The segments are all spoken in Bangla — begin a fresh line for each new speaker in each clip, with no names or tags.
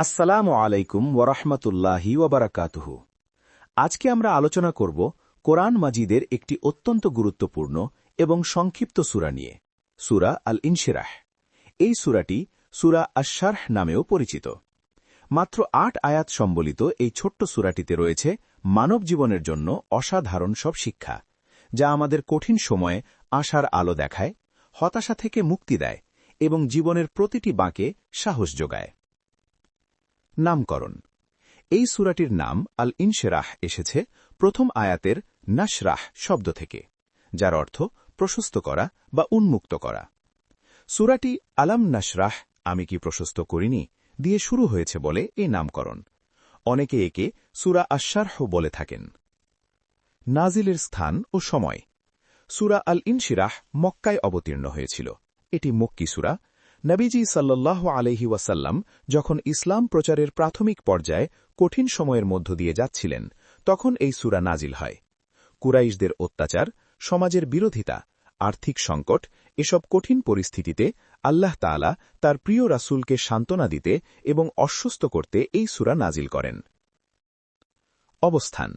আসসালামু আলাইকুম ওয়ারাহমাতুল্লাহি ওয়াবারাকাতুহু। আজকে আমরা আলোচনা করব কোরআন মাজিদের একটি অত্যন্ত গুরুত্বপূর্ণ এবং সংক্ষিপ্ত সূরা নিয়ে, সূরা আল ইনশিরাহ। এই সূরাটি সূরা আশ-শারহ নামেও পরিচিত। মাত্র ৮ আয়াত সম্বলিত এই ছোট্ট সূরাটিতে রয়েছে মানব জীবনের জন্য অসাধারণ সব শিক্ষা, যা আমাদের কঠিন সময়ে আশার আলো দেখায়, হতাশা থেকে মুক্তি দেয় এবং জীবনের প্রতিটি বাঁকে সাহস যোগায়। নামকরণ। এই সূরাটির নাম আল ইনশিরাহ এসেছে প্রথম আয়াতের নাশরাহ শব্দ থেকে, যার অর্থ প্রশস্ত করা বা উন্মুক্ত করা। সূরাটি আলাম নাশরাহ, আমি কি প্রশস্ত করিনি, দিয়ে শুরু হয়েছে বলে এই নামকরণ। অনেকে একে সূরা আশ-শারহ বলে থাকেন। নাজিলের স্থান ও সময়। সূরা আল ইনশিরাহ মক্কায় অবতীর্ণ হয়েছিল। এটি মক্কি সূরা। নবীজি সাল্লাল্লাহু আলাইহি ওয়াসাল্লাম যখন ইসলাম প্রচারের প্রাথমিক পর্যায়ে কঠিন সময়ের মধ্য দিয়ে যাচ্ছিলেন, তখন এই সূরা নাজিল হয়। কুরাইশদের অত্যাচার, সমাজের বিরোধিতা, আর্থিক সংকট, এসব কঠিন পরিস্থিতিতে আল্লাহ তাআলা তার প্রিয় রাসূলকে সান্ত্বনা দিতে এবং আশ্বস্ত করতে এই সূরা নাজিল করেন। অবস্থান।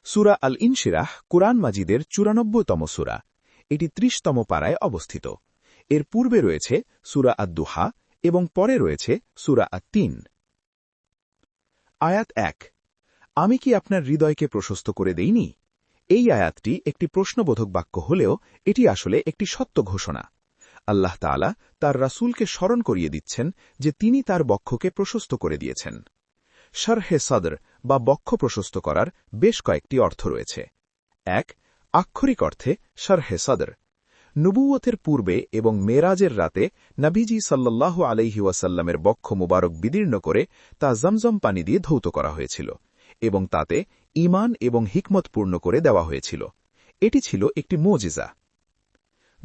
সূরা আল ইনশিরাহ কুরআন মাজিদের ৯৪তম সূরা। এটি ৩০তম পারায় অবস্থিত। এর পূর্বে রয়েছে সূরা আদ-দুহা এবং পরে রয়েছে সূরা আত-তিন। আয়াত ১। আমি কি আপনার হৃদয়কে প্রশস্ত করে দেইনি? এই আয়াতটি একটি প্রশ্নবোধক বাক্য হলেও এটি আসলে একটি সত্য ঘোষণা। আল্লাহ তাআলা তার রাসূলকে স্মরণ করিয়ে দিচ্ছেন যে তিনি তার বক্ষকে প্রশস্ত করে দিয়েছেন। শারহে সদর বা বক্ষ প্রশস্ত করার বেশ কয়েকটি অর্থ রয়েছে। ১. আক্ষরিক অর্থে শারহে সদর। নবুয়তের পূর্বে এবং মেরাজের রাতে নবীজি সাল্লাল্লাহু আলাইহি ওয়াসাল্লামের বক্ষ মুবারক বিদীর্ণ করে তা জমজম পানি দিয়ে ধৌত করা হয়েছিল এবং তাতে ঈমান এবং হিকমত পূর্ণ করে দেওয়া হয়েছিল। এটি ছিল একটি মুজিজা।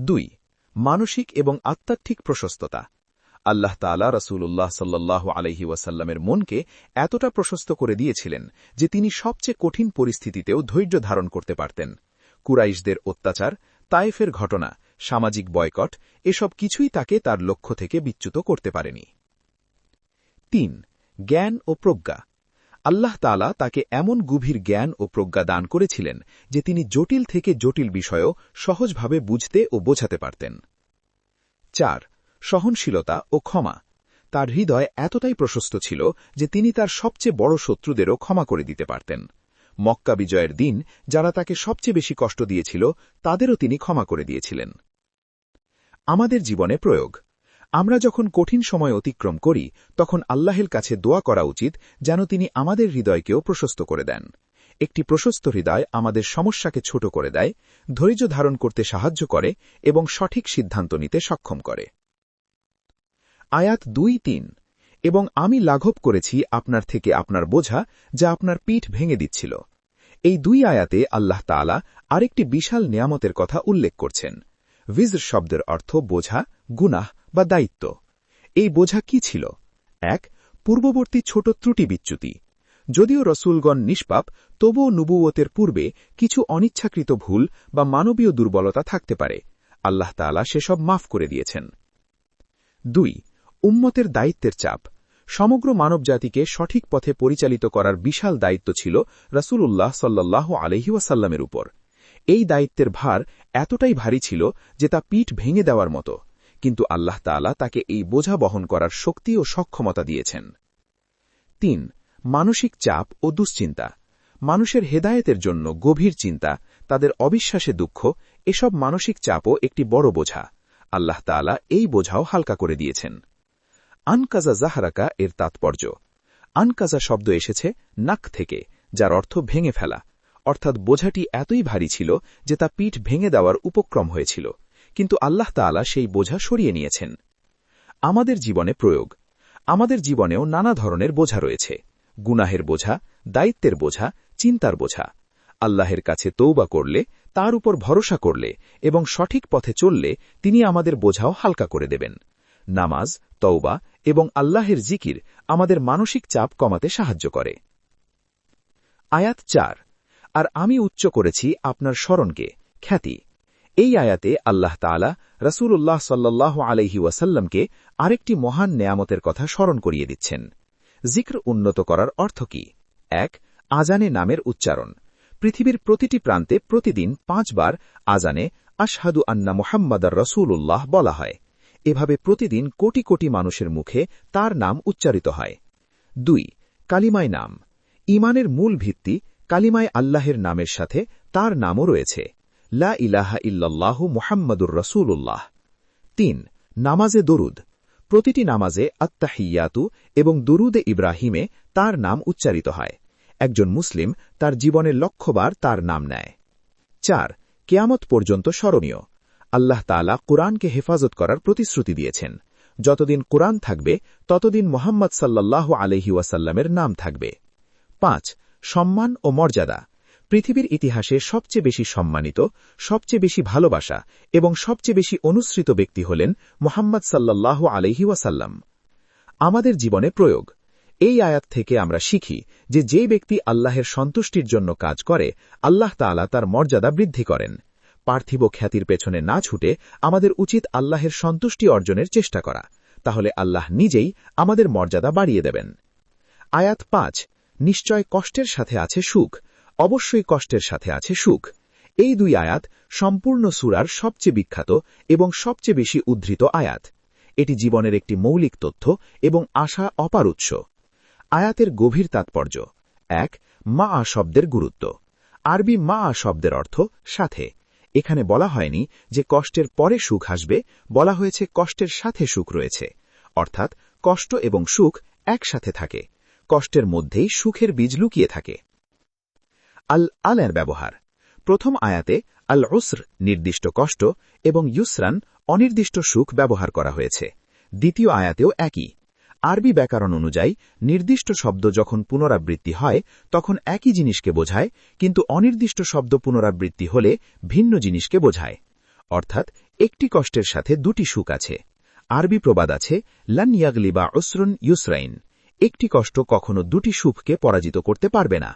২. মানসিক এবং আধ্যাত্মিক প্রশস্ততা। আল্লাহ তাআলা রাসূলুল্লাহ সাল্লাল্লাহু আলাইহি ওয়াসাল্লামের মনকে এতটা প্রশস্ত করে দিয়েছিলেন যে তিনি সবচেয়ে কঠিন পরিস্থিতিতেও ধৈর্য ধারণ করতে পারতেন। কুরাইশদের অত্যাচার, তায়েফের ঘটনা, সামাজিক বয়কট, এসব কিছুই তাকে তার লক্ষ্য থেকে বিচ্যুত করতে পারেনি। ৩. জ্ঞান ও প্রজ্ঞা। আল্লাহ তাআলা তাকে এমন গভীর জ্ঞান ও প্রজ্ঞা দান করেছিলেন যে তিনি জটিল থেকে জটিল বিষয়ও সহজভাবে বুঝতে ও বোঝাতে পারতেন। ৪. সহনশীলতা ও ক্ষমা। তার হৃদয় এতটাই প্রশস্ত ছিল যে তিনি তার সবচেয়ে বড় শত্রুদেরও ক্ষমা করে দিতে পারতেন। মক্কা বিজয়ের দিন যারা তাকে সবচেয়ে বেশি কষ্ট দিয়েছিল, তাদেরও তিনি ক্ষমা করে দিয়েছিলেন। আমাদের জীবনে প্রয়োগ। আমরা যখন কঠিন সময় অতিক্রম করি, তখন আল্লাহের কাছে দোয়া করা উচিত যেন তিনি আমাদের হৃদয়কেও প্রশস্ত করে দেন। একটি প্রশস্ত হৃদয় আমাদের সমস্যাকে ছোট করে দেয়, ধৈর্য ধারণ করতে সাহায্য করে এবং সঠিক সিদ্ধান্ত নিতে সক্ষম করে। আয়াত ২-৩। এবং আমি লাঘব করেছি আপনার থেকে আপনার বোঝা, যা আপনার পিঠ ভেঙে দিচ্ছিল। এই ২ আয়াতে আল্লাহ তাআলা আরেকটি বিশাল নিয়ামতের কথা উল্লেখ করছেন। ভিজর শব্দের অর্থ বোঝা, গুনাহ বা দায়িত্ব। এই বোঝা কি ছিল? ১. পূর্ববর্তী ছোট ত্রুটি বিচ্যুতি। যদিও রসূলগণ নিষ্পাপ, তবুও নবুয়তের পূর্বে কিছু অনিচ্ছাকৃত ভুল বা মানবীয় দুর্বলতা থাকতে পারে। আল্লাহ তাআলা সেসব মাফ করে দিয়েছেন। ২. উম্মতের দায়িত্বের চাপ। সমগ্র মানবজাতিকে সঠিক পথে পরিচালিত করার বিশাল দায়িত্ব ছিল রাসূলুল্লাহ সাল্লাল্লাহু আলাইহি ওয়াসাল্লামের উপর। এই দায়িত্বের ভার এতটাই ভারী ছিল যে তা পিঠ ভেঙে দেওয়ার মতো, কিন্তু আল্লাহ তাআলা তাকে এই বোঝা বহন করার শক্তি ও সক্ষমতা দিয়েছেন। ৩. মানসিক চাপ ও দুশ্চিন্তা। মানুষের হেদায়েতের জন্য গভীর চিন্তা, তাদের অবিশ্বাসে দুঃখ, এসব মানসিক চাপও একটি বড় বোঝা। আল্লাহ তাআলা এই বোঝাও হালকা করে দিয়েছেন। আনকাজা জাহরাকা এর তাৎপর্য। আনকাজা শব্দ এসেছে নাক থেকে, যার অর্থ ভেঙে ফেলা, অর্থাৎ বোঝাটি এতই ভারী ছিল যে তা পিঠ ভেঙে দেওয়ার উপক্রম হয়েছিল, কিন্তু আল্লাহ তাআলা সেই বোঝা সরিয়ে নিয়েছেন। আমাদের জীবনে প্রয়োগ। আমাদের জীবনেও নানা ধরনের বোঝা রয়েছে। গুনাহের বোঝা, দায়িত্বের বোঝা, চিন্তার বোঝা। আল্লাহের কাছে তওবা করলে, তার উপর ভরসা করলে এবং সঠিক পথে চললে তিনি আমাদের বোঝাও হালকা করে দেবেন। নামাজ, তওবা এবং আল্লাহের জিকির আমাদের মানসিক চাপ কমাতে সাহায্য করে। আয়াত ৪। আর আমি উচ্চ করেছি আপনার স্মরণকে, খ্যাতি। এই আয়াতে আল্লাহ তাআলা রাসূলুল্লাহ সাল্লাল্লাহু আলাইহি ওয়াসাল্লামকে আরেকটি মহান নেয়ামতের কথা স্মরণ করিয়ে দিচ্ছেন। জিক্র উন্নত করার অর্থ কি? 1. আজানে নামের উচ্চারণ। পৃথিবীর প্রতিটি প্রান্তে প্রতিদিন 5 বার আজানে আশহাদু আন্না মুহাম্মাদার রাসূলুল্লাহ বলা হয়। এভাবে প্রতিদিন কোটি কোটি মানুষের মুখে তার নাম উচ্চারিত হয়। 2. কালিমায় নাম। ঈমানের মূল ভিত্তি কালিমায় আল্লাহের নামের সাথে তার নামও রয়েছে, লা ইলাহা ইল্লাল্লাহু মুহাম্মাদুর রাসূলুল্লাহ। 3. নামাজে দরুদ। প্রতিটি নামাজে আত্তাহিয়াতু এবং দরুদে ইব্রাহিমে তার নাম উচ্চারিত হয়। একজন মুসলিম তার জীবনের লক্ষ্যবার তার নাম নেয়। 4. কিয়ামত পর্যন্ত স্মরণীয়। আল্লাহ তাআলা কুরআনকে হেফাজত করার প্রতিশ্রুতি দিয়েছেন। যতদিন কুরআন থাকবে ততদিন মুহাম্মদ সাল্লাল্লাহু আলাইহি ওয়াসাল্লামের নাম থাকবে। 5. সম্মান ও মর্যাদা। পৃথিবীর ইতিহাসে সবচেয়ে বেশি সম্মানিত, সবচেয়ে বেশি ভালোবাসা এবং সবচেয়ে বেশি অনুসৃত ব্যক্তি হলেন মুহাম্মদ সাল্লাল্লাহু আলাইহি ওয়াসাল্লাম। আমাদের জীবনে প্রয়োগ। এই আয়াত থেকে আমরা শিখি যে যে ব্যক্তি আল্লাহের সন্তুষ্টির জন্য কাজ করে, আল্লাহ তাআলা তার মর্যাদা বৃদ্ধি করেন। পার্থিব খ্যাতির পেছনে না ছুটে আমাদের উচিত আল্লাহের সন্তুষ্টি অর্জনের চেষ্টা করা, তাহলে আল্লাহ নিজেই আমাদের মর্যাদা বাড়িয়ে দেবেন। আয়াত 5. নিশ্চয় কষ্টের সাথে আছে সুখ। অবশ্যই কষ্টের সাথে আছে সুখ। এই 2 আয়াত সম্পূর্ণ সূরার সবচেয়ে বিখ্যাত এবং সবচেয়ে বেশি উদ্ধৃত আয়াত। এটি জীবনের একটি মৌলিক তথ্য এবং আশা অপার উৎস। আয়াতের গভীর তাৎপর্য। 1. মা শব্দের গুরুত্ব। আরবি মা শব্দের অর্থ সাথে। এখানে বলা হয়নি যে কষ্টের পরে সুখ আসবে, বলা হয়েছে কষ্টের সাথে সুখ রয়েছে, অর্থাৎ কষ্ট এবং সুখ একসাথে থাকে। কষ্টের মধ্যেই সুখের বীজ লুকিয়ে থাকে। আল-আলের ব্যবহার। প্রথম আয়াতে আল উসর নির্দিষ্ট কষ্ট এবং ইউসরান অনির্দিষ্ট সুখ ব্যবহার করা হয়েছে। দ্বিতীয় আয়াতেও একই। আরবি ব্যাকরণ অনুযায়ী নির্দিষ্ট শব্দ যখন পুনরাবৃত্তি হয় তখন একই জিনিসকে বোঝায়, কিন্তু অনির্দিষ্ট শব্দ পুনরাবৃত্তি হলে ভিন্ন জিনিসকে বোঝায়। অর্থাৎ একটি কষ্টের সাথে 2টি সুখ আছে। আরবি প্রবাদ আছে, লান ইয়াগলিবা উসরুন ইউসরাইন। একটি কষ্ট কখনো 2টি সুখকে পরাজিত করতে পারবে না।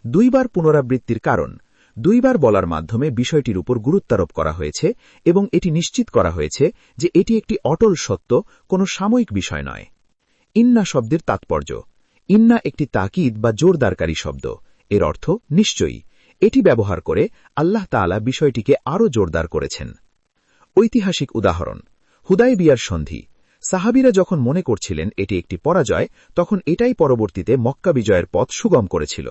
2 বার পুনরাবৃত্তির কারণ। 2 বার বলার মাধ্যমে বিষয়টির উপর গুরুত্বারোপ করা হয়েছে এবং এটি নিশ্চিত করা হয়েছে যে এটি একটি অটল সত্য, কোনো সাময়িক বিষয় নয়। ইন্না শব্দের তাৎপর্য। ইন্না একটি তাকিদ বা জোরদারকারী শব্দ। এর অর্থ নিশ্চয়ই। এটি ব্যবহার করে আল্লাহ তাআলা বিষয়টিকে আরও জোরদার করেছেন। ঐতিহাসিক উদাহরণ। হুদায়বিয়ার সন্ধি। সাহাবীরা যখন মনে করছিলেন এটি একটি পরাজয়, তখন এটাই পরবর্তীতে মক্কা বিজয়ের পথ সুগম করেছিল।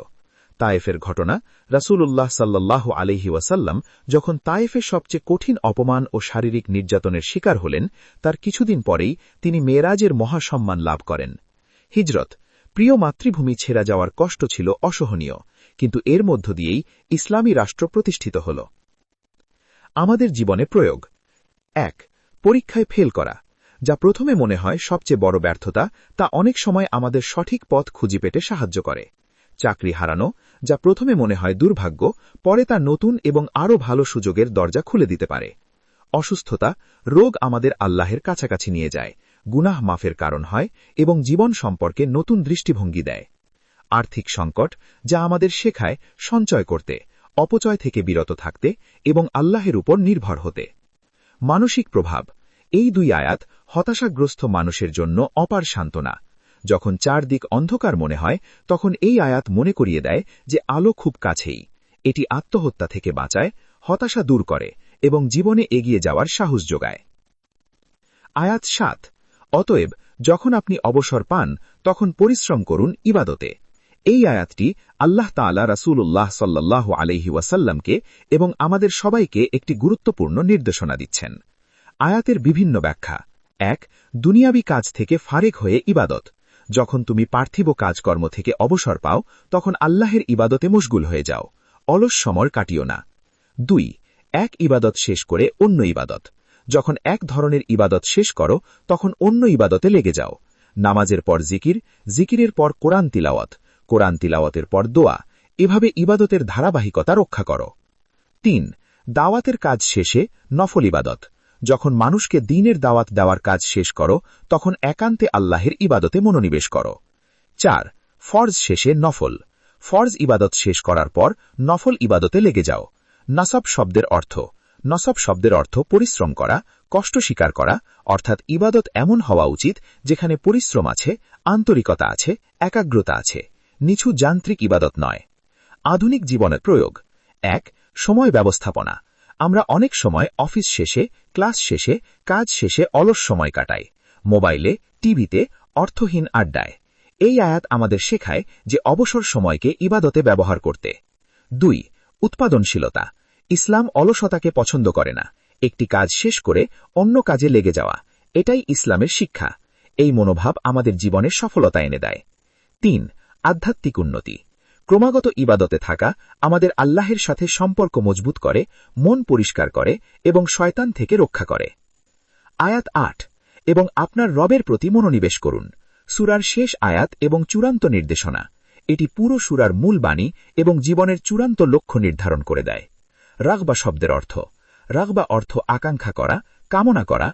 তায়েফের ঘটনা। রাসূলুল্লাহ সাল্লাল্লাহু আলাইহি ওয়াসাল্লাম যখন তায়েফের সবচেয়ে কঠিন অপমান ও শারীরিক নির্যাতনের শিকার হলেন, তার কিছুদিন পরেই তিনি মেরাজের মহাসম্মান লাভ করেন। হিজরত। প্রিয় মাতৃভূমি ছেড়ে যাওয়ার কষ্ট ছিল অসহনীয়, কিন্তু এর মধ্য দিয়েই ইসলামী রাষ্ট্র প্রতিষ্ঠিত হল। আমাদের জীবনে প্রয়োগ। 1. পরীক্ষায় ফেল করা। যা প্রথমে মনে হয় সবচেয়ে বড় ব্যর্থতা, তা অনেক সময় আমাদের সঠিক পথ খুঁজে পেতে সাহায্য করে। চাকরি হারানো। যা প্রথমে মনে হয় দুর্ভাগ্য, পরে তা নতুন এবং আরও ভালো সুযোগের দরজা খুলে দিতে পারে। অসুস্থতা। রোগ আমাদের আল্লাহের কাছাকাছি নিয়ে যায়, গুনাহ মাফের কারণ হয় এবং জীবন সম্পর্কে নতুন দৃষ্টিভঙ্গি দেয়। আর্থিক সংকট। যা আমাদের শেখায় সঞ্চয় করতে, অপচয় থেকে বিরত থাকতে এবং আল্লাহের উপর নির্ভর হতে। মানসিক প্রভাব। এই 2 আয়াত হতাশাগ্রস্ত মানুষের জন্য অপার সান্ত্বনা। যখন চারদিক অন্ধকার মনে হয়, তখন এই আয়াত মনে করিয়ে দেয় যে আলো খুব কাছেই। এটি আত্মহত্যা থেকে বাঁচায়, হতাশা দূর করে এবং জীবনে এগিয়ে যাওয়ার সাহস যোগায়। আয়াত 7। অতএব যখন আপনি অবসর পান তখন পরিশ্রম করুন ইবাদতে। এই আয়াতটি আল্লাহ তাআলা রাসূলুল্লাহ সাল্লাল্লাহু আলাইহি ওয়াসাল্লামকে এবং আমাদের সবাইকে একটি গুরুত্বপূর্ণ নির্দেশনা দিচ্ছেন। আয়াতের বিভিন্ন ব্যাখ্যা। 1. দুনিয়াবি কাজ থেকে ফারেক হয়ে ইবাদত। যখন তুমি পার্থিব কাজকর্ম থেকে অবসর পাও তখন আল্লাহের ইবাদতে মশগুল হয়ে যাও, অলস সময় কাটিও না। 2. এক ইবাদত শেষ করে অন্য ইবাদত। যখন এক ধরনের ইবাদত শেষ করো তখন অন্য ইবাদতে লেগে যাও। নামাজের পর জিকির, জিকিরের পর কোরআন তিলাওয়াত, কোরআন তিলাওয়াতের পর দোয়া, এভাবে ইবাদতের ধারাবাহিকতা রক্ষা করো। 3. দাওয়াতের কাজ শেষে নফল ইবাদত। যখন মানুষকে দ্বীনের দাওয়াত দেওয়ার কাজ শেষ করো তখন একান্তে আল্লাহের ইবাদতে মনোনিবেশ করো। 4. ফরজ শেষে নফল। ফরজ ইবাদত শেষ করার পর নফল ইবাদতে লেগে যাও। নাসাব শব্দের অর্থ নসব শব্দের অর্থ পরিশ্রম করা, কষ্ট স্বীকার করা, অর্থাৎ ইবাদত এমন হওয়া উচিত যেখানে পরিশ্রম আছে, আন্তরিকতা আছে, একাগ্রতা আছে, নিছু যান্ত্রিক ইবাদত নয়। আধুনিক জীবনের প্রয়োগ। ১. সময় ব্যবস্থাপনা। আমরা অনেক সময় অফিস শেষে, ক্লাস শেষে, কাজ শেষে অলস সময় কাটাই, মোবাইলে, টিভিতে, অর্থহীন আড্ডায়। এই আয়াত আমাদের শেখায় যে অবসর সময়কে ইবাদতে ব্যবহার করতে। ২. উৎপাদনশীলতা। ইসলাম অলসতাকে পছন্দ করে না। একটি কাজ শেষ করে অন্য কাজে লেগে যাওয়া, এটাই ইসলামের শিক্ষা। এই মনোভাব আমাদের জীবনে সফলতা এনে দেয়। ৩. আধ্যাত্মিক উন্নতি। ক্রমাগত ইবাদতে থাকা আমাদের আল্লাহের সাথে সম্পর্ক মজবুত করে, মন পরিষ্কার করে এবং শয়তান থেকে রক্ষা করে। আয়াত ৮. এবং আপনার রবের প্রতি মনোনিবেশ করুন। সূরার শেষ আয়াত এবং চূড়ান্ত নির্দেশনা। এটি পুরো সূরার মূল বাণী এবং জীবনের চূড়ান্ত লক্ষ্য নির্ধারণ করে দেয়। রাগবা শব্দের অর্থ। রাগবা অর্থ আকাঙ্ক্ষা করা, কামনা করা,